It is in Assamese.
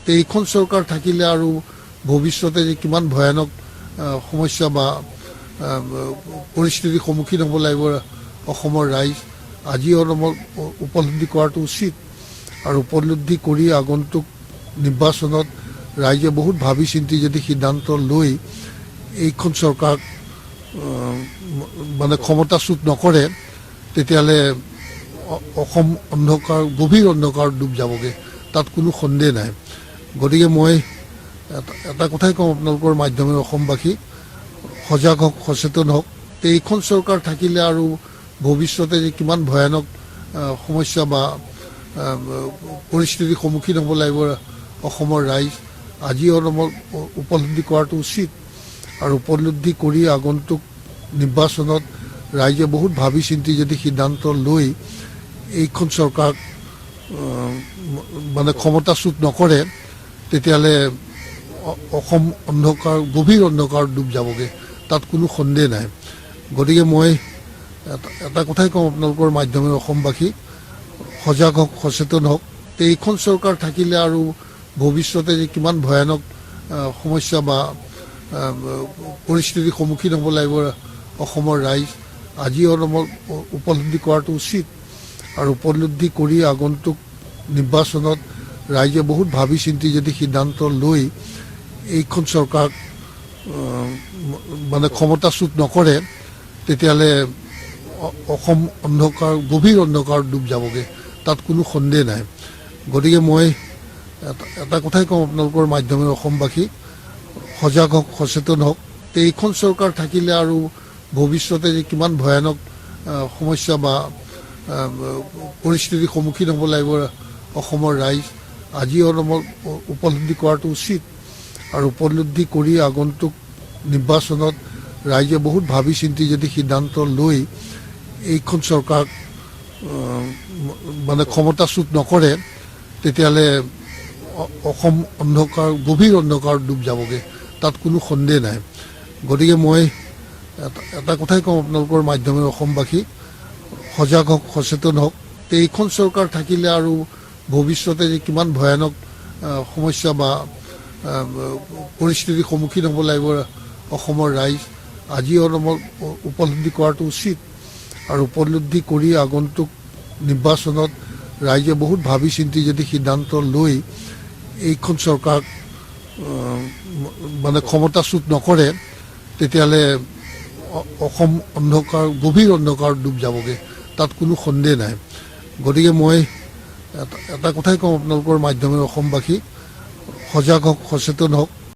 এইখন চৰকাৰ থাকিলে আৰু ভৱিষ্যতে যে কিমান ভয়ানক সমস্যা বা পৰিস্থিতিৰ সন্মুখীন হ'ব লাগিব অসমৰ ৰাইজ আজি অলপ উপলব্ধি কৰাটো উচিত আৰু উপলব্ধি কৰি আগন্তুক নিৰ্বাচনত ৰাইজে বহুত ভাবি চিন্তি যদি সিদ্ধান্ত লৈ এইখন চৰকাৰক মানে ক্ষমতাচ্যুত নকৰে তেতিয়াহ'লে অসম গভীৰ অন্ধকাৰত ডুব যাবগৈ তাত কোনো সন্দেহ নাই গতিকে মই এটা কথাই কওঁ আপোনালোকৰ মাধ্যমেৰে অসমবাসী সজাগ হওক সচেতন হওক এইখন চৰকাৰ থাকিলে আৰু ভৱিষ্যতে যে কিমান ভয়ানক সমস্যা বা পৰিস্থিতিৰ সন্মুখীন হ'ব লাগিব অসমৰ ৰাইজ আজি অলপ উপলব্ধি কৰাটো উচিত আৰু উপলব্ধি কৰি আগন্তুক নিৰ্বাচনত ৰাইজে বহুত ভাবি চিন্তি যদি সিদ্ধান্ত লৈ এইখন চৰকাৰক মানে ক্ষমতাচ্যুত নকৰে তেতিয়াহ'লে অসম গভীৰ অন্ধকাৰত ডুব যাবগৈ তাত কোনো সন্দেহ নাই গতিকে মই এটা কথাই কওঁ আপোনালোকৰ মাধ্যমেৰে অসমবাসী সজাগ হওক সচেতন হওক এইখন চৰকাৰ থাকিলে আৰু ভৱিষ্যতে যে কিমান ভয়ানক সমস্যা বা পৰিস্থিতিৰ সন্মুখীন হ'ব লাগিব অসমৰ ৰাইজ আজি অলপ উপলব্ধি কৰাটো উচিত আৰু উপলব্ধি কৰি আগন্তুক নিৰ্বাচনত ৰাইজে বহুত ভাবি চিন্তি যদি সিদ্ধান্ত লৈ এইখন চৰকাৰক মানে ক্ষমতাচ্যুত নকৰে তেতিয়াহ'লে অসম গভীৰ অন্ধকাৰত ডুব যাবগৈ তাত কোনো সন্দেহ নাই গতিকে মই এটা কথাই কওঁ আপোনালোকৰ মাধ্যমেৰে অসমবাসী সজাগ হওক সচেতন হওক এইখন চৰকাৰ থাকিলে আৰু ভৱিষ্যতে যে কিমান ভয়ানক সমস্যা বা পৰিস্থিতিৰ সন্মুখীন হ'ব লাগিব অসমৰ ৰাইজ আজি অলপ উপলব্ধি কৰাটো উচিত আৰু উপলব্ধি কৰি আগন্তুক নিৰ্বাচনত ৰাইজে বহুত ভাবি চিন্তি যদি সিদ্ধান্ত লৈ এইখন চৰকাৰক মানে ক্ষমতাচ্যুত নকৰে তেতিয়াহ'লে অসম গভীৰ অন্ধকাৰত ডুব যাবগৈ তাত কোনো সন্দেহ নাই গতিকে মই এটা কথাই কওঁ আপোনালোকৰ মাধ্যমেৰে অসমবাসী সজাগ হওক সচেতন হওক এইখন চৰকাৰ থাকিলে আৰু ভৱিষ্যতে যে কিমান ভয়ানক সমস্যা বা পৰিস্থিতিৰ সন্মুখীন হ'ব লাগিব অসমৰ ৰাইজ আজি অলপ উপলব্ধি কৰাটো উচিত আৰু উপলব্ধি কৰি আগন্তুক নিৰ্বাচনত ৰাইজে বহুত ভাবি চিন্তি যদি সিদ্ধান্ত লৈ এইখন চৰকাৰক মানে ক্ষমতাচ্যুত নকৰে তেতিয়াহ'লে অসম গভীৰ অন্ধকাৰত ডুব যাবগৈ তাত কোনো সন্দেহ নাই গতিকে মই এটা কথাই কওঁ আপোনালোকৰ মাধ্যমেৰে অসমবাসী সজাগ হওক সচেতন হওক